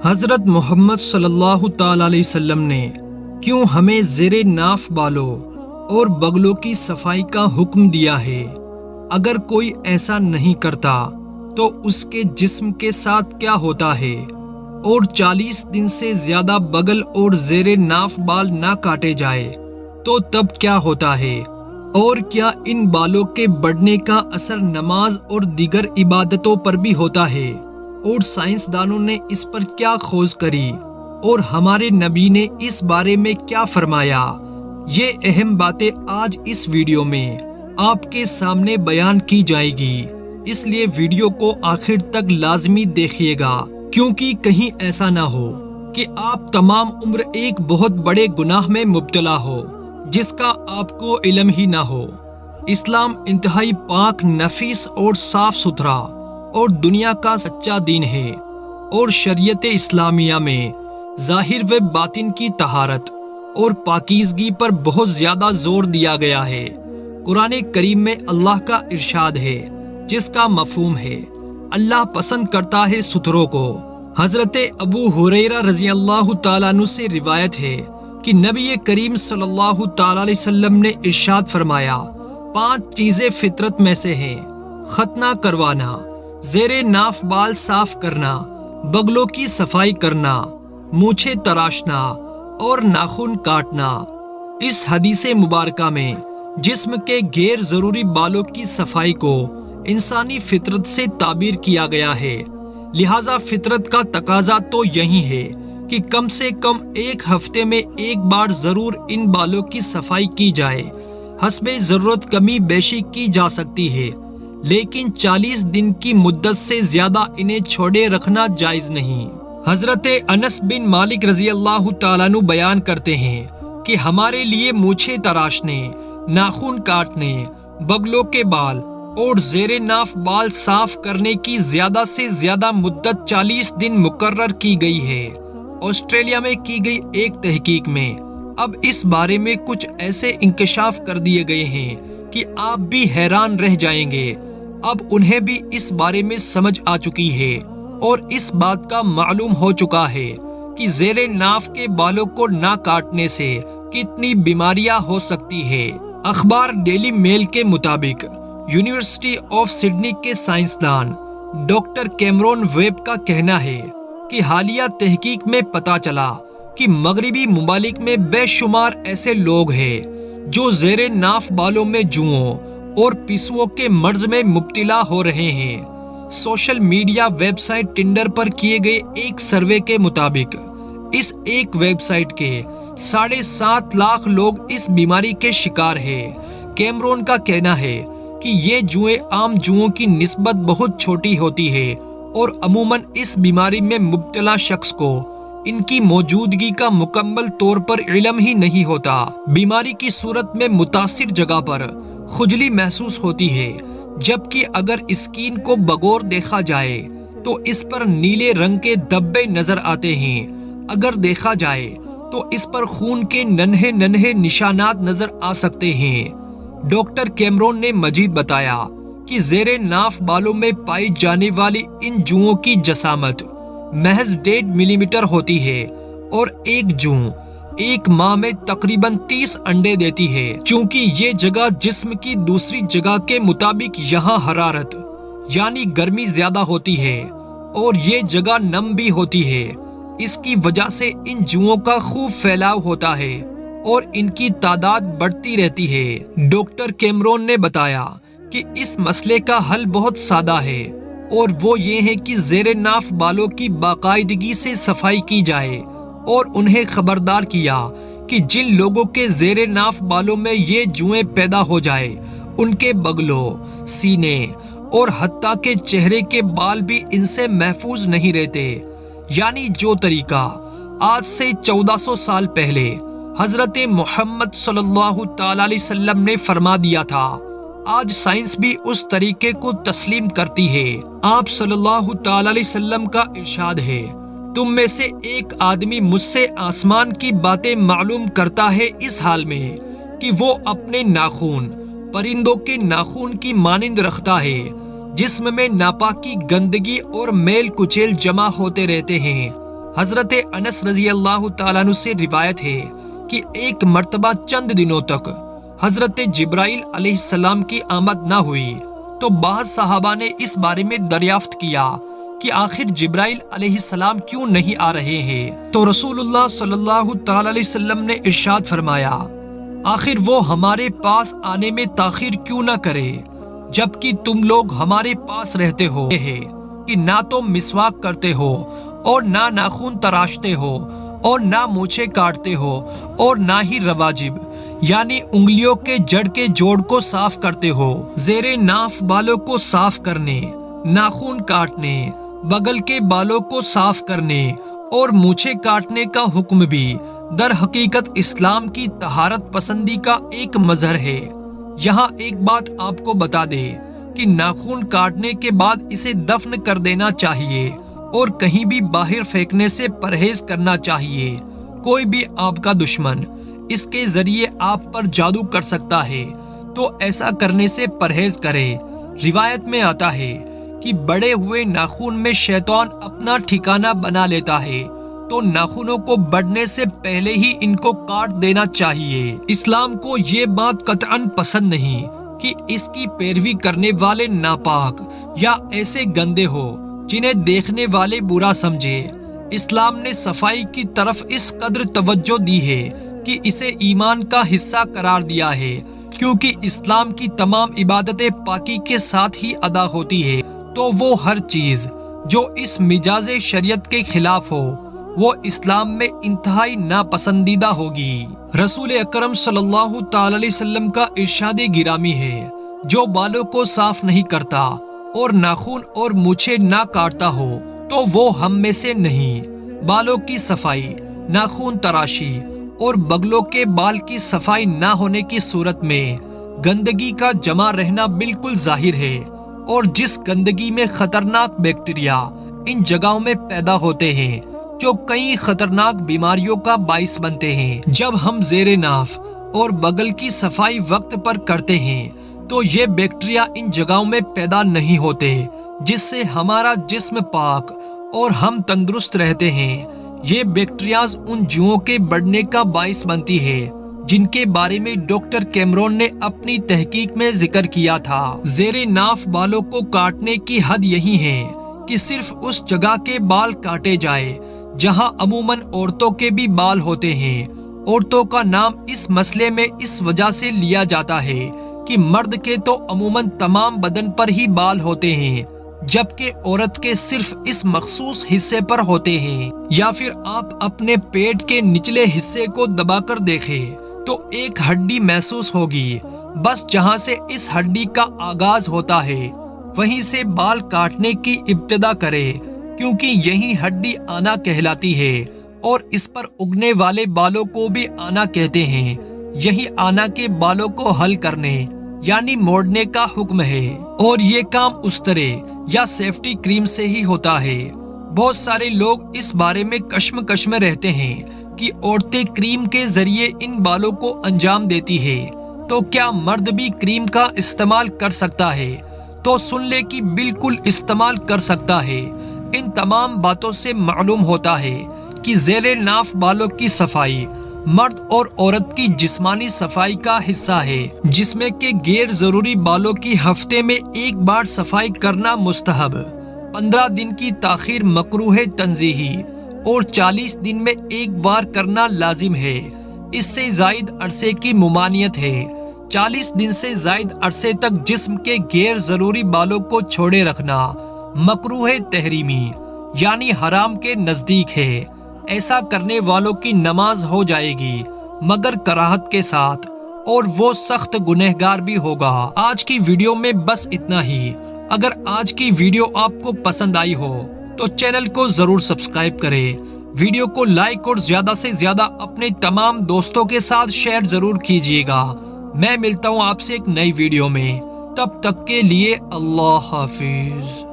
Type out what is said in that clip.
حضرت محمد صلی اللہ تعالی علیہ وسلم نے کیوں ہمیں زیر ناف بالوں اور بغلوں کی صفائی کا حکم دیا ہے؟ اگر کوئی ایسا نہیں کرتا تو اس کے جسم کے ساتھ کیا ہوتا ہے؟ اور 40 دن سے زیادہ بغل اور زیر ناف بال نہ کاٹے جائے تو تب کیا ہوتا ہے؟ اور کیا ان بالوں کے بڑھنے کا اثر نماز اور دیگر عبادتوں پر بھی ہوتا ہے؟ اور سائنسدانوں نے اس پر کیا کھوج کری اور ہمارے نبی نے اس بارے میں کیا فرمایا؟ یہ اہم باتیں آج اس ویڈیو میں آپ کے سامنے بیان کی جائے گی، اس لیے ویڈیو کو آخر تک لازمی دیکھیے گا، کیونکہ کہیں ایسا نہ ہو کہ آپ تمام عمر ایک بہت بڑے گناہ میں مبتلا ہو جس کا آپ کو علم ہی نہ ہو۔ اسلام انتہائی پاک، نفیس اور صاف ستھرا اور دنیا کا سچا دین ہے، اور شریعت اسلامیہ میں ظاہر و باطن کی طہارت اور پاکیزگی پر بہت زیادہ زور دیا گیا ہے۔ قرآن کریم میں اللہ کا ارشاد ہے جس کا مفہوم ہے اللہ پسند کرتا ہے ستھروں کو۔ حضرت ابو ہریرہ رضی اللہ تعالیٰ عنہ سے روایت ہے کہ نبی کریم صلی اللہ تعالیٰ علیہ وسلم نے ارشاد فرمایا، 5 چیزیں فطرت میں سے ہیں: ختنہ کروانا، زیر ناف بال صاف کرنا، بغلوں کی صفائی کرنا، مونچھیں تراشنا اور ناخن کاٹنا۔ اس حدیث مبارکہ میں جسم کے غیر ضروری بالوں کی صفائی کو انسانی فطرت سے تعبیر کیا گیا ہے، لہذا فطرت کا تقاضا تو یہی ہے کہ کم سے کم ایک ہفتے میں ایک بار ضرور ان بالوں کی صفائی کی جائے۔ حسب ضرورت کمی بیشی کی جا سکتی ہے، لیکن 40 دن کی مدت سے زیادہ انہیں چھوڑے رکھنا جائز نہیں۔ حضرت انس بن مالک رضی اللہ تعالیٰ عنہ بیان کرتے ہیں کہ ہمارے لیے مونچھیں تراشنے، ناخن کاٹنے، بغلوں کے بال اور زیر ناف بال صاف کرنے کی زیادہ سے زیادہ مدت 40 دن مقرر کی گئی ہے۔ آسٹریلیا میں کی گئی ایک تحقیق میں اب اس بارے میں کچھ ایسے انکشاف کر دیے گئے ہیں کہ آپ بھی حیران رہ جائیں گے۔ اب انہیں بھی اس بارے میں سمجھ آ چکی ہے اور اس بات کا معلوم ہو چکا ہے کہ زیر ناف کے بالوں کو نہ کاٹنے سے کتنی بیماریاں ہو سکتی ہے۔ اخبار ڈیلی میل کے مطابق یونیورسٹی آف سڈنی کے سائنسدان ڈاکٹر کیمرون ویب کا کہنا ہے کہ حالیہ تحقیق میں پتہ چلا کہ مغربی ممالک میں بے شمار ایسے لوگ ہیں جو زیر ناف بالوں میں جوؤں اور پسووں کے مرض میں مبتلا ہو رہے ہیں۔ Social media website Tinder پر کیے گئے ایک سروے کے مطابق اس ایک ویب سائٹ کے 7.5 لاکھ لوگ اس بیماری کے شکار ہیں۔ کیمرون کا کہنا ہے کہ یہ جوئیں عام جوؤں کی نسبت بہت چھوٹی ہوتی ہے اور عموماً اس بیماری میں مبتلا شخص کو ان کی موجودگی کا مکمل طور پر علم ہی نہیں ہوتا۔ بیماری کی صورت میں متاثر جگہ پر کھجلی محسوس ہوتی ہے، جبکہ اگر اسکین کو بغور دیکھا جائے تو اس پر نیلے رنگ کے دھبے نظر آتے ہیں۔ اگر دیکھا جائے تو اس پر خون کے ننھے ننھے نشانات نظر آ سکتے ہیں۔ ڈاکٹر کیمرون نے مزید بتایا کہ زیر ناف بالوں میں پائی جانے والی ان جوؤں کی جسامت محض 1.5 ملی میٹر ہوتی ہے اور ایک جوں ایک ماہ میں تقریباً 30 انڈے دیتی ہے۔ چونکہ یہ جگہ جسم کی دوسری جگہ کے مطابق یہاں حرارت یعنی گرمی زیادہ ہوتی ہے اور یہ جگہ نم بھی ہوتی ہے، اس کی وجہ سے ان جوؤں کا خوب پھیلاؤ ہوتا ہے اور ان کی تعداد بڑھتی رہتی ہے۔ ڈاکٹر کیمرون نے بتایا کہ اس مسئلے کا حل بہت سادہ ہے اور وہ یہ ہے کہ زیر ناف بالوں کی باقاعدگی سے صفائی کی جائے، اور انہیں خبردار کیا کہ جن لوگوں کے زیر ناف بالوں میں یہ جوئیں پیدا ہو جائے ان کے بغلوں، سینے اور حتیٰ کہ چہرے کے بال بھی ان سے محفوظ نہیں رہتے۔ یعنی جو طریقہ آج سے 1400 سال پہلے حضرت محمد صلی اللہ تعالیٰ علیہ وسلم نے فرما دیا تھا، آج سائنس بھی اس طریقے کو تسلیم کرتی ہے۔ آپ صلی اللہ تعالیٰ علیہ وسلم کا ارشاد ہے، تم میں سے ایک آدمی مجھ سے آسمان کی باتیں معلوم کرتا ہے اس حال میں کہ وہ اپنے ناخن پرندوں کے ناخن کی مانند رکھتا ہے، جسم میں ناپاکی، گندگی اور میل کچیل جمع ہوتے رہتے ہیں۔ حضرت انس رضی اللہ تعالیٰ عنہ سے روایت ہے کہ ایک مرتبہ چند دنوں تک حضرت جبرائیل علیہ السلام کی آمد نہ ہوئی تو بعض صحابہ نے اس بارے میں دریافت کیا کہ آخر جبرائیل علیہ السلام کیوں نہیں آ رہے ہیں، تو رسول اللہ صلی اللہ تعالی علیہ وسلم نے ارشاد فرمایا، آخر وہ ہمارے پاس آنے میں تاخیر کیوں نہ کرے جبکہ تم لوگ ہمارے پاس رہتے ہو کہ نہ تو مسواک کرتے ہو اور نہ ناخن تراشتے ہو اور نہ مونچھیں کاٹتے ہو اور نہ ہی رواجب یعنی انگلیوں کے جڑ کے جوڑ کو صاف کرتے ہو۔ زیر ناف بالوں کو صاف کرنے، ناخن کاٹنے، بغل کے بالوں کو صاف کرنے اور مونچھیں کاٹنے کا حکم بھی در حقیقت اسلام کی طہارت پسندی کا ایک مظہر ہے۔ یہاں ایک بات آپ کو بتا دے کہ ناخن کاٹنے کے بعد اسے دفن کر دینا چاہیے اور کہیں بھی باہر پھینکنے سے پرہیز کرنا چاہیے۔ کوئی بھی آپ کا دشمن اس کے ذریعے آپ پر جادو کر سکتا ہے تو ایسا کرنے سے پرہیز کرے۔ روایت میں آتا ہے کہ بڑے ہوئے ناخن میں شیطان اپنا ٹھکانہ بنا لیتا ہے تو ناخنوں کو بڑھنے سے پہلے ہی ان کو کاٹ دینا چاہیے۔ اسلام کو یہ بات قطعاً پسند نہیں کہ اس کی پیروی کرنے والے ناپاک یا ایسے گندے ہو جنہیں دیکھنے والے برا سمجھے۔ اسلام نے صفائی کی طرف اس قدر توجہ دی ہے کہ اسے ایمان کا حصہ قرار دیا ہے، کیونکہ اسلام کی تمام عبادتیں پاکی کے ساتھ ہی ادا ہوتی ہے، تو وہ ہر چیز جو اس مجاز شریعت کے خلاف ہو وہ اسلام میں انتہائی ناپسندیدہ ہوگی۔ رسول اکرم صلی اللہ تعالی علیہ وسلم کا ارشاد گرامی ہے، جو بالوں کو صاف نہیں کرتا اور ناخن اور مونچھیں نہ کاٹتا ہو تو وہ ہم میں سے نہیں۔ بالوں کی صفائی، ناخن تراشی اور بغلوں کے بال کی صفائی نہ ہونے کی صورت میں گندگی کا جمع رہنا بالکل ظاہر ہے، اور جس گندگی میں خطرناک بیکٹیریا ان جگہوں میں پیدا ہوتے ہیں جو کئی خطرناک بیماریوں کا باعث بنتے ہیں۔ جب ہم زیر ناف اور بغل کی صفائی وقت پر کرتے ہیں تو یہ بیکٹیریا ان جگہوں میں پیدا نہیں ہوتے، جس سے ہمارا جسم پاک اور ہم تندرست رہتے ہیں۔ یہ بیکٹیریاز ان جوؤں کے بڑھنے کا باعث بنتی ہے جن کے بارے میں ڈاکٹر کیمرون نے اپنی تحقیق میں ذکر کیا تھا۔ زیر ناف بالوں کو کاٹنے کی حد یہی ہے کہ صرف اس جگہ کے بال کاٹے جائے جہاں عموماً عورتوں کے بھی بال ہوتے ہیں۔ عورتوں کا نام اس مسئلے میں اس وجہ سے لیا جاتا ہے کہ مرد کے تو عموماً تمام بدن پر ہی بال ہوتے ہیں، جبکہ عورت کے صرف اس مخصوص حصے پر ہوتے ہیں۔ یا پھر آپ اپنے پیٹ کے نچلے حصے کو دبا کر دیکھیں تو ایک ہڈی محسوس ہوگی، بس جہاں سے اس ہڈی کا آغاز ہوتا ہے وہیں سے بال کاٹنے کی ابتدا کرے، کیونکہ یہی ہڈی آنا کہلاتی ہے اور اس پر اگنے والے بالوں کو بھی آنا کہتے ہیں۔ یہی آنا کے بالوں کو حل کرنے یعنی موڑنے کا حکم ہے، اور یہ کام استرے یا سیفٹی کریم سے ہی ہوتا ہے۔ بہت سارے لوگ اس بارے میں کشمکش میں رہتے ہیں کہ عورتیں کریم کے ذریعے ان بالوں کو انجام دیتی ہے، تو کیا مرد بھی کریم کا استعمال کر سکتا ہے؟ تو سن لے کہ بالکل استعمال کر سکتا ہے۔ ان تمام باتوں سے معلوم ہوتا ہے کہ زیر ناف بالوں کی صفائی مرد اور عورت کی جسمانی صفائی کا حصہ ہے، جس میں کہ غیر ضروری بالوں کی ہفتے میں ایک بار صفائی کرنا مستحب، 15 دن کی تاخیر مکروہ تنزیہی اور 40 دن میں ایک بار کرنا لازم ہے۔ اس سے زائد عرصے کی ممانعت ہے۔ 40 دن سے زائد عرصے تک جسم کے غیر ضروری بالوں کو چھوڑے رکھنا مکروہ تحریمی یعنی حرام کے نزدیک ہے۔ ایسا کرنے والوں کی نماز ہو جائے گی مگر کراہت کے ساتھ، اور وہ سخت گنہگار بھی ہوگا۔ آج کی ویڈیو میں بس اتنا ہی۔ اگر آج کی ویڈیو آپ کو پسند آئی ہو تو چینل کو ضرور سبسکرائب کریں، ویڈیو کو لائک اور زیادہ سے زیادہ اپنے تمام دوستوں کے ساتھ شیئر ضرور کیجیے گا۔ میں ملتا ہوں آپ سے ایک نئی ویڈیو میں، تب تک کے لیے اللہ حافظ۔